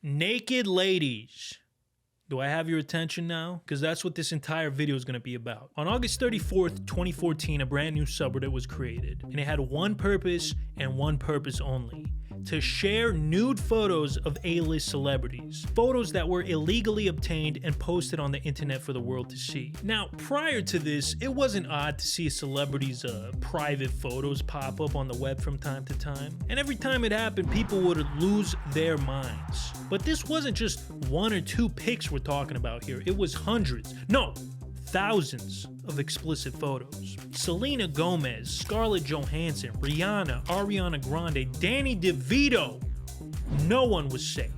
Naked ladies. Do I have your attention now? Because that's what this entire video is going to be about. On August 34th, 2014, a brand new subreddit was created, and it had one purpose and one purpose only: to share nude photos of A-list celebrities. Photos that were illegally obtained and posted on the internet for the world to see. Now, prior to this, it wasn't odd to see a celebrity's private photos pop up on the web from time to time. And every time it happened, people would lose their minds. But this wasn't just one or two pics we're talking about here. It was hundreds, no, thousands of explicit photos. Selena Gomez, Scarlett Johansson, Rihanna, Ariana Grande, Danny DeVito. No one was safe.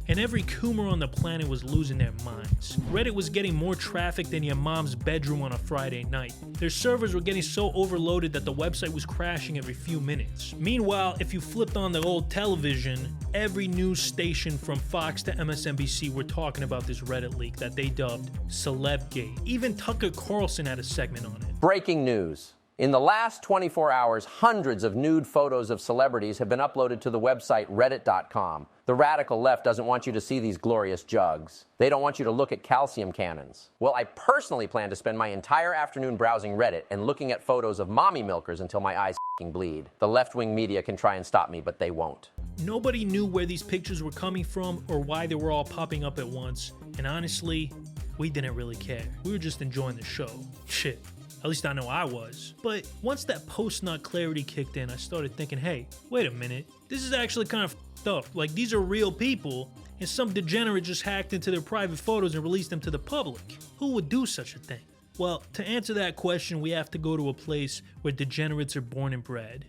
And every coomer on the planet was losing their minds. Reddit was getting more traffic than your mom's bedroom on a Friday night. Their servers were getting so overloaded that the website was crashing every few minutes. Meanwhile, if you flipped on the old television, every news station from Fox to MSNBC were talking about this Reddit leak that they dubbed Celebgate. Even Tucker Carlson had a segment on it. Breaking news. In the last 24 hours, hundreds of nude photos of celebrities have been uploaded to the website reddit.com. The radical left doesn't want you to see these glorious jugs. They don't want you to look at calcium cannons. Well, I personally plan to spend my entire afternoon browsing Reddit and looking at photos of mommy milkers until my eyes bleed. The left-wing media can try and stop me, but they won't. Nobody knew where these pictures were coming from or why they were all popping up at once. And honestly, we didn't really care. We were just enjoying the show. Shit. At least I know I was. But once that post-nut clarity kicked in, I started thinking, hey, wait a minute. This is actually kind of f***ed up. Like, these are real people, and some degenerate just hacked into their private photos and released them to the public. Who would do such a thing? Well, to answer that question, we have to go to a place where degenerates are born and bred.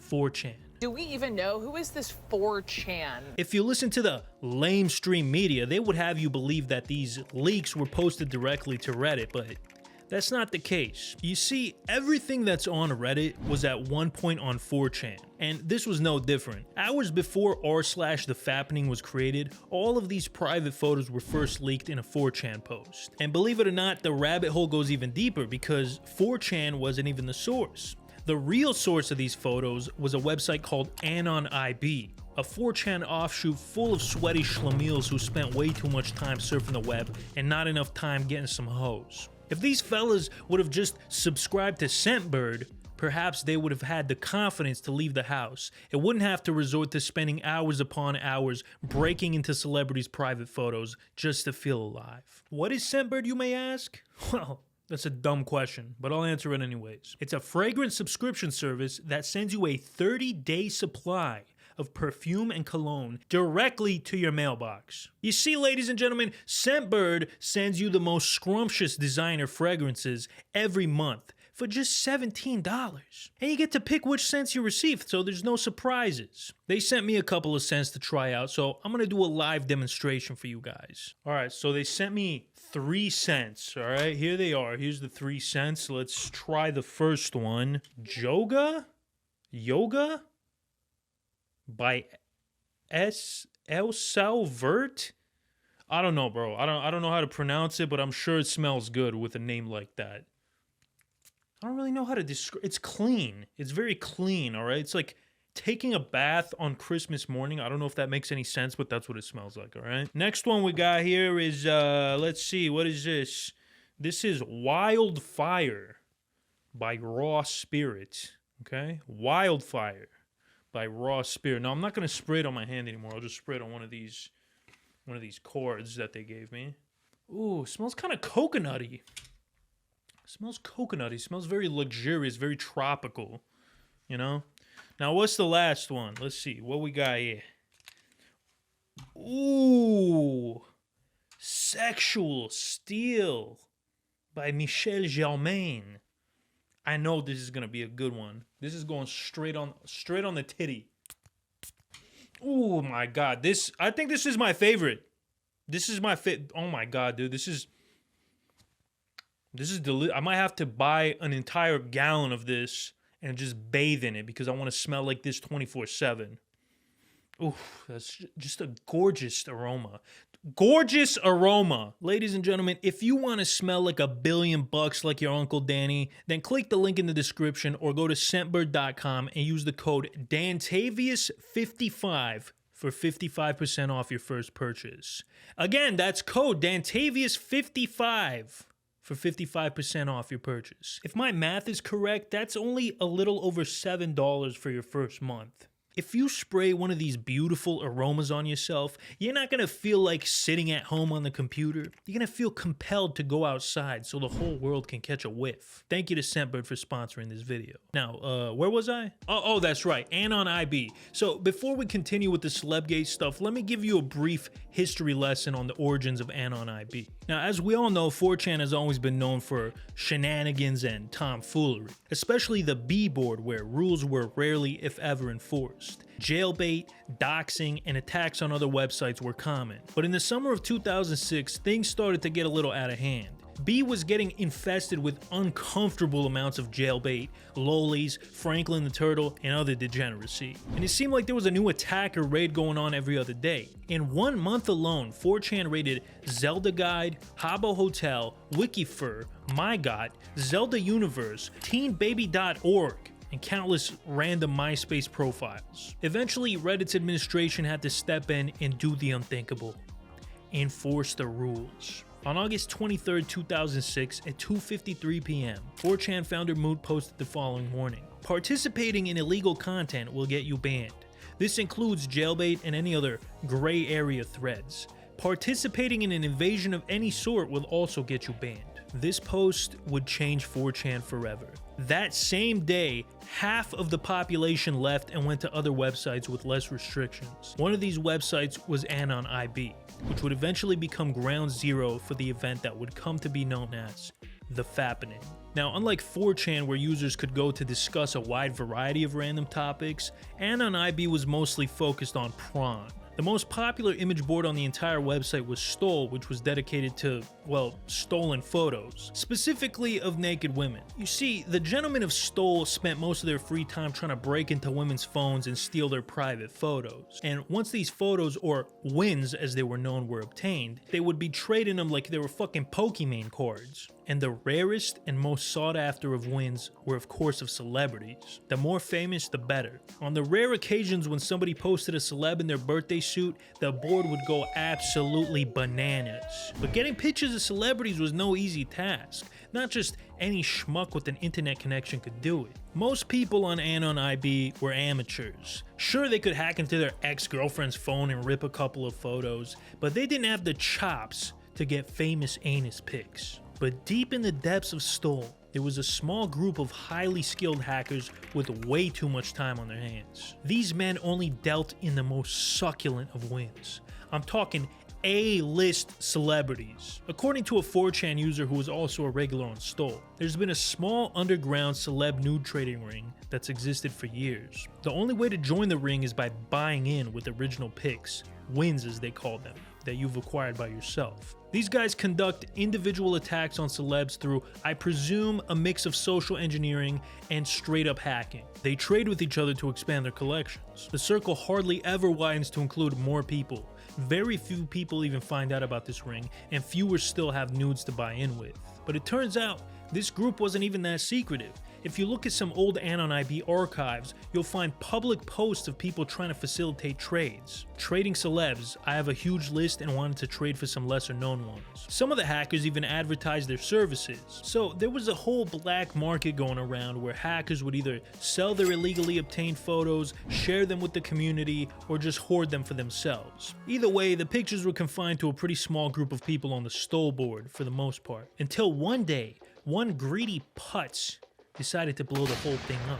4chan. Do we even know who is this 4chan? If you listen to the lamestream media, they would have you believe that these leaks were posted directly to Reddit, but that's not the case. You see, everything that's on Reddit was at one point on 4chan, and this was no different. Hours before r/thefappening was created, all of these private photos were first leaked in a 4chan post. And believe it or not, the rabbit hole goes even deeper because 4chan wasn't even the source. The real source of these photos was a website called AnonIB, a 4chan offshoot full of sweaty schlemiels who spent way too much time surfing the web and not enough time getting some hoes. If these fellas would have just subscribed to Scentbird, perhaps they would have had the confidence to leave the house. It wouldn't have to resort to spending hours upon hours breaking into celebrities' private photos just to feel alive. What is Scentbird, you may ask? Well, that's a dumb question, but I'll answer it anyways. It's a fragrance subscription service that sends you a 30-day supply of perfume and cologne directly to your mailbox. You see, ladies and gentlemen, Scentbird sends you the most scrumptious designer fragrances every month for just $17. And you get to pick which scents you receive, so there's no surprises. They sent me a couple of scents to try out, so I'm gonna do a live demonstration for you guys. All right, so they sent me 3 scents, all right? Here they are. Here's the 3 scents. Let's try the first one. Yoga? By El Salvert? I don't know, bro. I don't know how to pronounce it, but I'm sure it smells good with a name like that. I don't really know how to describe. It's clean. It's very clean, all right? It's like taking a bath on Christmas morning. I don't know if that makes any sense, but that's what it smells like, all right? Next one we got here is, let's see, what is this? This is Wildfire by Raw Spirit, okay? Wildfire by Raw Spirit. Now, I'm not going to spray it on my hand anymore. I'll just spray it on one of these cords that they gave me. Ooh, smells kind of coconutty. Smells coconutty. Smells very luxurious, very tropical, you know? Now, what's the last one? Let's see. What we got here? Ooh, Sexual Steel by Michel Germain. I know this is gonna be a good one. This is going straight on the titty. Oh my god, I think this is my favorite. This is my oh my god, dude, this is I might have to buy an entire gallon of this and just bathe in it because I want to smell like this 24/7. Ooh, that's just a gorgeous aroma. Gorgeous aroma. Ladies and gentlemen, if you want to smell like $1 billion like your Uncle Danny, then click the link in the description or go to Scentbird.com and use the code Dantavius55 for 55% off your first purchase. Again, that's code Dantavius55 for 55% off your purchase. If my math is correct, that's only a little over $7 for your first month. If you spray one of these beautiful aromas on yourself, you're not gonna feel like sitting at home on the computer. You're gonna feel compelled to go outside so the whole world can catch a whiff. Thank you to Scentbird for sponsoring this video. Now, where was I? Oh, that's right, Anon IB. So before we continue with the Celebgate stuff, let me give you a brief history lesson on the origins of Anon IB. Now, as we all know, 4chan has always been known for shenanigans and tomfoolery, especially the B board where rules were rarely, if ever, enforced. Jailbait, doxing, and attacks on other websites were common. But in the summer of 2006, things started to get a little out of hand. B was getting infested with uncomfortable amounts of jailbait, lollies, Franklin the Turtle, and other degeneracy. And it seemed like there was a new attack or raid going on every other day. In 1 month alone, 4chan raided Zelda Guide, Habbo Hotel, Wikifur, MyGot, Zelda Universe, TeenBaby.org, and countless random MySpace profiles. Eventually, Reddit's administration had to step in and do the unthinkable: enforce the rules. On August 23, 2006, at 2:53 p.m., 4chan founder Moot posted the following warning: participating in illegal content will get you banned. This includes jailbait and any other gray area threads. Participating in an invasion of any sort will also get you banned. This post would change 4chan forever. That same day, half of the population left and went to other websites with less restrictions. One of these websites was Anon IB, which would eventually become ground zero for the event that would come to be known as the Fappening. Now, unlike 4chan, where users could go to discuss a wide variety of random topics, Anon IB was mostly focused on prawn. The most popular image board on the entire website was Stole, which was dedicated to, well, stolen photos, specifically of naked women. You see, the gentlemen of Stole spent most of their free time trying to break into women's phones and steal their private photos. And once these photos, or wins as they were known, were obtained, they would be trading them like they were fucking Pokemon cards. And the rarest and most sought after of wins were, of course, of celebrities. The more famous, the better. On the rare occasions when somebody posted a celeb in their birthday suit, the board would go absolutely bananas. But getting pictures of celebrities was no easy task. Not just any schmuck with an internet connection could do it. Most people on Anon IB were amateurs. Sure, they could hack into their ex-girlfriend's phone and rip a couple of photos, but they didn't have the chops to get famous anus pics. But deep in the depths of Stole, there was a small group of highly skilled hackers with way too much time on their hands. These men only dealt in the most succulent of wins. I'm talking A-list celebrities. According to a 4chan user who was also a regular on Stole, there's been a small underground celeb nude trading ring that's existed for years. The only way to join the ring is by buying in with original pics, wins as they call them, that you've acquired by yourself. These guys conduct individual attacks on celebs through, I presume, a mix of social engineering and straight up hacking. They trade with each other to expand their collections. The circle hardly ever widens to include more people. Very few people even find out about this ring, and fewer still have nudes to buy in with. But it turns out, this group wasn't even that secretive. If you look at some old Anon IB archives, you'll find public posts of people trying to facilitate trades. Trading celebs, I have a huge list and wanted to trade for some lesser known ones. Some of the hackers even advertised their services. So there was a whole black market going around where hackers would either sell their illegally obtained photos, share them with the community, or just hoard them for themselves. Either way, the pictures were confined to a pretty small group of people on the Stole board for the most part. Until one day, one greedy putz decided to blow the whole thing up.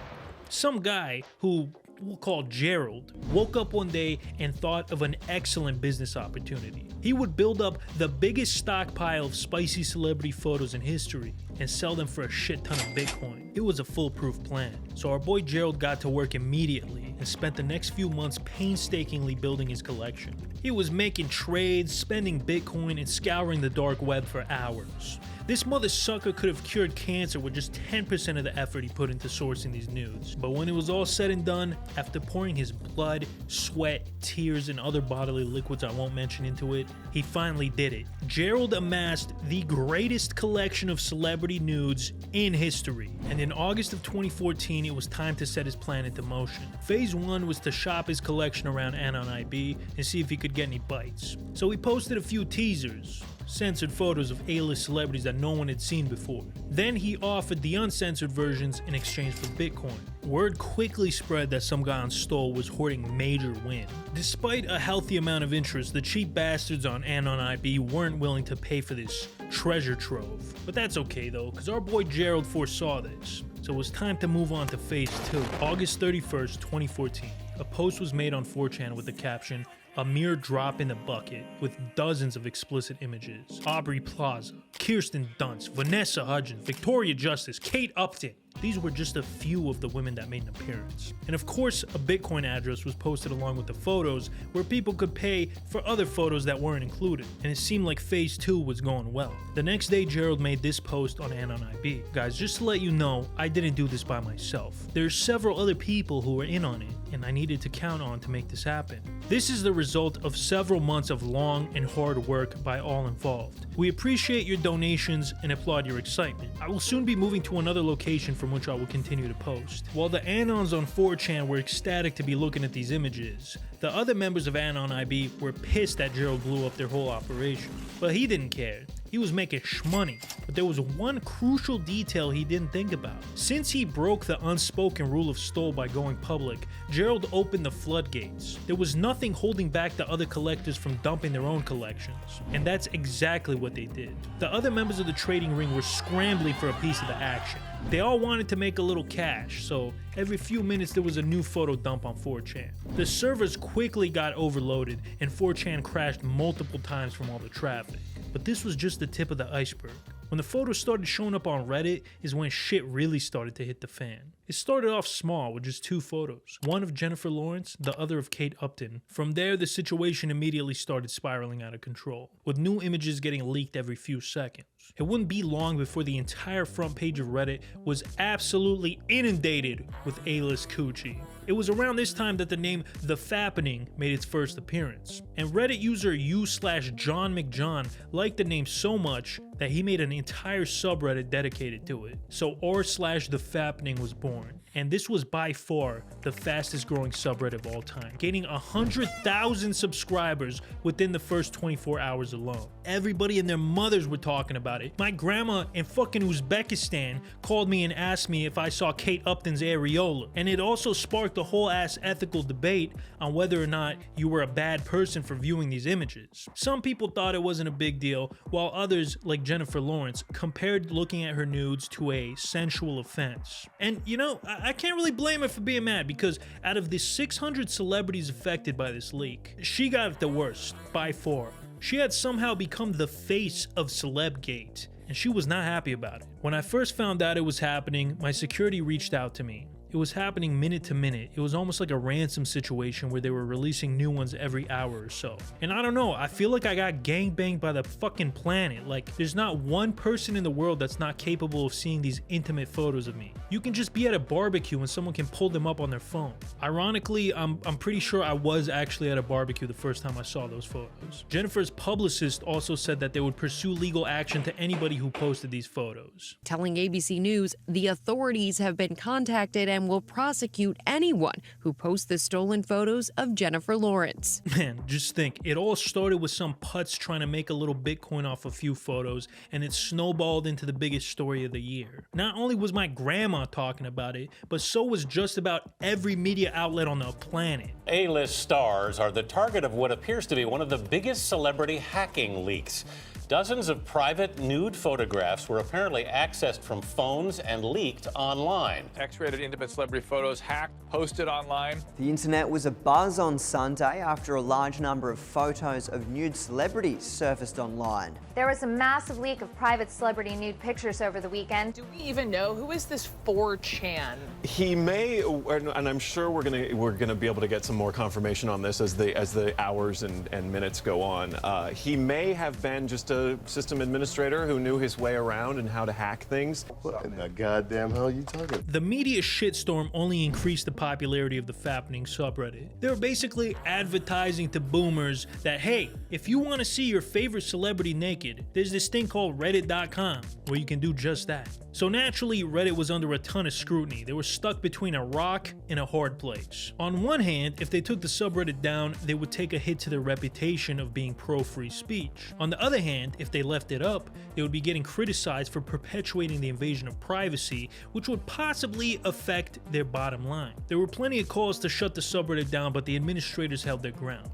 Some guy who we'll call Gerald woke up one day and thought of an excellent business opportunity. He would build up the biggest stockpile of spicy celebrity photos in history and sell them for a shit ton of Bitcoin. It was a foolproof plan. So our boy Gerald got to work immediately and spent the next few months painstakingly building his collection. He was making trades, spending Bitcoin, and scouring the dark web for hours. This mother sucker could have cured cancer with just 10% of the effort he put into sourcing these nudes. But when it was all said and done, after pouring his blood, sweat, tears, and other bodily liquids I won't mention into it, he finally did it. Gerald amassed the greatest collection of celebrity nudes in history. And in August of 2014, it was time to set his plan into motion. Phase 1 was to shop his collection around Anon IB and see if he could get any bites. So he posted a few teasers, censored photos of A-list celebrities that no one had seen before. Then he offered the uncensored versions in exchange for Bitcoin. Word quickly spread that some guy on Stole was hoarding major win. Despite a healthy amount of interest, the cheap bastards on Anon IB weren't willing to pay for this treasure trove. But that's okay though, because our boy Gerald foresaw this. So it was time to move on to phase 2. August 31st, 2014. A post was made on 4chan with the caption, "A mere drop in the bucket," with dozens of explicit images. Aubrey Plaza, Kirsten Dunst, Vanessa Hudgens, Victoria Justice, Kate Upton. These were just a few of the women that made an appearance. And of course, a Bitcoin address was posted along with the photos where people could pay for other photos that weren't included. And it seemed like phase 2 was going well. The next day, Gerald made this post on Anon IB. Guys, just to let you know, I didn't do this by myself. There's several other people who were in on it, and I needed to count on to make this happen. This is the result of several months of long and hard work by all involved. We appreciate your donations and applaud your excitement. I will soon be moving to another location from which I will continue to post. While the Anons on 4chan were ecstatic to be looking at these images, the other members of Anon IB were pissed that Gerald blew up their whole operation. But he didn't care. He was making shmoney, but there was one crucial detail he didn't think about. Since he broke the unspoken rule of Stole by going public, Gerald opened the floodgates. There was nothing holding back the other collectors from dumping their own collections, and that's exactly what they did. The other members of the trading ring were scrambling for a piece of the action. They all wanted to make a little cash, so every few minutes there was a new photo dump on 4chan. The servers quickly got overloaded, and 4chan crashed multiple times from all the traffic. But this was just the tip of the iceberg. When the photos started showing up on Reddit is when shit really started to hit the fan. It started off small with just 2 photos, one of Jennifer Lawrence, the other of Kate Upton. From there, the situation immediately started spiraling out of control, with new images getting leaked every few seconds. It wouldn't be long before the entire front page of Reddit was absolutely inundated with A-list coochie. It was around this time that the name thefappening made its first appearance, and Reddit user u/John McJohn liked the name so much that he made an entire subreddit dedicated to it. So r/thefappening was born, and this was by far the fastest growing subreddit of all time, gaining 100,000 subscribers within the first 24 hours alone. Everybody and their mothers were talking about it. My grandma in fucking Uzbekistan called me and asked me if I saw Kate Upton's areola, and it also sparked a whole ass ethical debate on whether or not you were a bad person for viewing these images. Some people thought it wasn't a big deal, while others, like Jennifer Lawrence, compared looking at her nudes to a sensual offense. And you know, I can't really blame her for being mad, because out of the 600 celebrities affected by this leak, she got it the worst, by far. She had somehow become the face of Celebgate, and she was not happy about it. When I first found out it was happening, my security reached out to me. It was happening minute to minute. It was almost like a ransom situation where they were releasing new ones every hour or so. And I don't know, I feel like I got gangbanged by the fucking planet. Like, there's not one person in the world that's not capable of seeing these intimate photos of me. You can just be at a barbecue and someone can pull them up on their phone. Ironically, I'm pretty sure I was actually at a barbecue the first time I saw those photos. Jennifer's publicist also said that they would pursue legal action to anybody who posted these photos. Telling ABC News, the authorities have been contacted and will prosecute anyone who posts the stolen photos of Jennifer Lawrence. Man, just think, it all started with some putz trying to make a little Bitcoin off a few photos, and it snowballed into the biggest story of the year. Not only was my grandma talking about it, but so was just about every media outlet on the planet. A-list stars are the target of what appears to be one of the biggest celebrity hacking leaks. Dozens of private nude photographs were apparently accessed from phones and leaked online. X-rated intimate celebrity photos hacked, posted online. The internet was abuzz on Sunday after a large number of photos of nude celebrities surfaced online. There was a massive leak of private celebrity nude pictures over the weekend. Do we even know who is this 4chan? He may, and I'm sure we're gonna be able to get some more confirmation on this as the hours and minutes go on. He may have been just a system administrator who knew his way around and how to hack things. What in the goddamn hell are you talking? The media shitstorm only increased the popularity of the fappening subreddit. They were basically advertising to boomers that, hey, if you want to see your favorite celebrity naked, there's this thing called reddit.com where you can do just that. So naturally, Reddit was under a ton of scrutiny. They were stuck between a rock and a hard place. On one hand, if they took the subreddit down, they would take a hit to their reputation of being pro-free speech. On the other hand, if they left it up, they would be getting criticized for perpetuating the invasion of privacy, which would possibly affect their bottom line. There were plenty of calls to shut the subreddit down, but the administrators held their ground.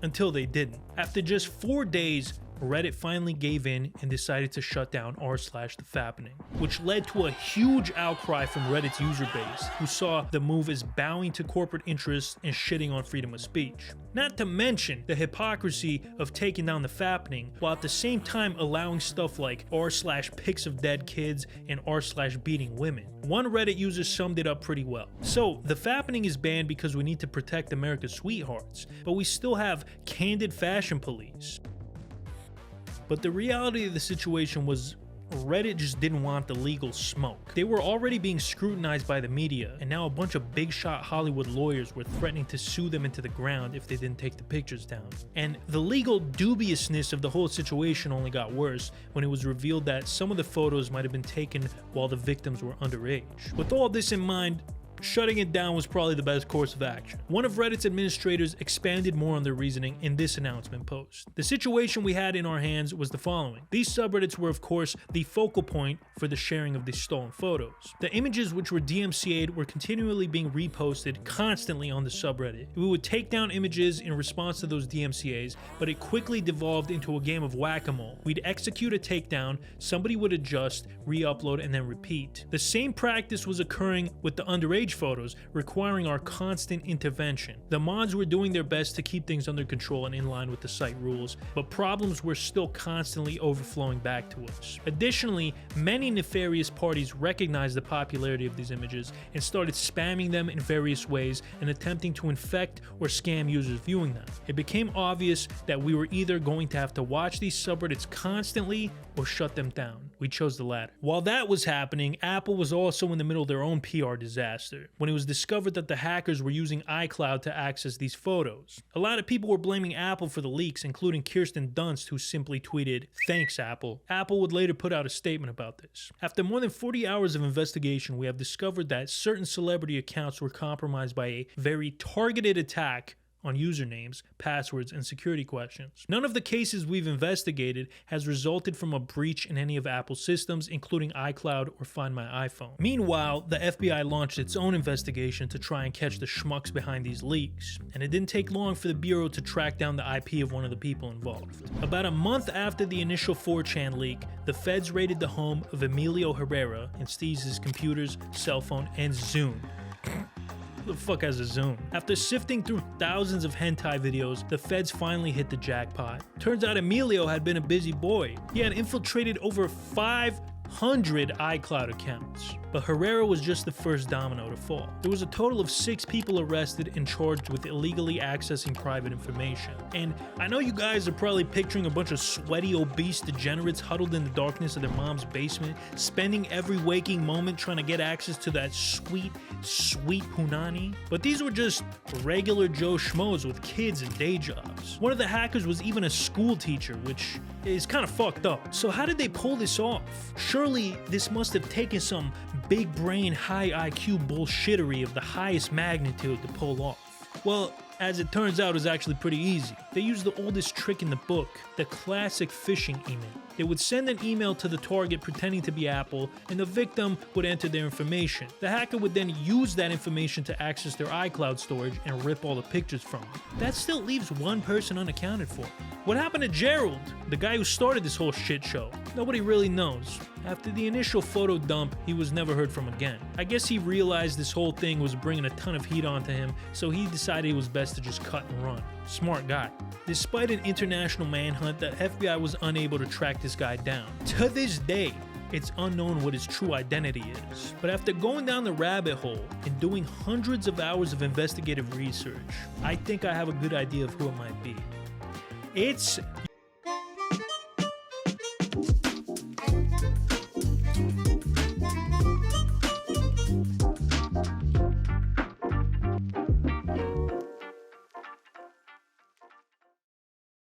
Until they didn't. After just 4 days, Reddit finally gave in and decided to shut down r/thefappening, which led to a huge outcry from Reddit's user base, who saw the move as bowing to corporate interests and shitting on freedom of speech. Not to mention the hypocrisy of taking down the fappening, while at the same time allowing stuff like r/pics of dead kids and r/beating women. One Reddit user summed it up pretty well. So, the fappening is banned because we need to protect America's sweethearts, but we still have candid fashion police. But the reality of the situation was Reddit just didn't want the legal smoke. They were already being scrutinized by the media, and now a bunch of big shot Hollywood lawyers were threatening to sue them into the ground if they didn't take the pictures down. And the legal dubiousness of the whole situation only got worse when it was revealed that some of the photos might have been taken while the victims were underage. With all this in mind, shutting it down was probably the best course of action. One of Reddit's administrators expanded more on their reasoning in this announcement post. The situation we had in our hands was the following. These subreddits were, of course, the focal point for the sharing of these stolen photos. The images which were DMCA'd were continually being reposted constantly on the subreddit. We would take down images in response to those DMCAs, but it quickly devolved into a game of whack-a-mole. We'd execute a takedown, somebody would adjust, re-upload, and then repeat. The same practice was occurring with the underage photos, requiring our constant intervention. The mods were doing their best to keep things under control and in line with the site rules, but problems were still constantly overflowing back to us. Additionally, many nefarious parties recognized the popularity of these images and started spamming them in various ways and attempting to infect or scam users viewing them. It became obvious that we were either going to have to watch these subreddits constantly or shut them down. We chose the latter. While that was happening, Apple was also in the middle of their own PR disaster when it was discovered that the hackers were using iCloud to access these photos. A lot of people were blaming Apple for the leaks, including Kirsten Dunst, who simply tweeted, "Thanks, Apple." Apple would later put out a statement about this. After more than 40 hours of investigation, we have discovered that certain celebrity accounts were compromised by a very targeted attack on usernames, passwords, and security questions. None of the cases we've investigated has resulted from a breach in any of Apple's systems, including iCloud or Find My iPhone. Meanwhile, the FBI launched its own investigation to try and catch the schmucks behind these leaks, and it didn't take long for the Bureau to track down the IP of one of the people involved. About a month after the initial 4chan leak, the feds raided the home of Emilio Herrera and seized his computers, cell phone, and Zoom. Who the fuck has a Zoom? After sifting through thousands of hentai videos, the feds finally hit the jackpot. Turns out Emilio had been a busy boy. He had infiltrated over 500 iCloud accounts. But Herrera was just the first domino to fall. There was a total of 6 people arrested and charged with illegally accessing private information. And I know you guys are probably picturing a bunch of sweaty, obese degenerates huddled in the darkness of their mom's basement, spending every waking moment trying to get access to that sweet, sweet punani. But these were just regular Joe Schmoes with kids and day jobs. One of the hackers was even a school teacher, which is kind of fucked up. So how did they pull this off? Surely this must have taken some big brain, high IQ bullshittery of the highest magnitude to pull off. Well, as it turns out, it was actually pretty easy. They used the oldest trick in the book, the classic phishing email. They would send an email to the target pretending to be Apple, and the victim would enter their information. The hacker would then use that information to access their iCloud storage and rip all the pictures from them. That still leaves one person unaccounted for. What happened to Gerald? the guy who started this whole shit show. Nobody really knows. After the initial photo dump, he was never heard from again. I guess he realized this whole thing was bringing a ton of heat onto him, so he decided it was best to just cut and run. Smart guy. Despite an international manhunt, the FBI was unable to track this guy down. To this day, it's unknown what his true identity is. But after going down the rabbit hole and doing hundreds of hours of investigative research, I think I have a good idea of who it might be. It's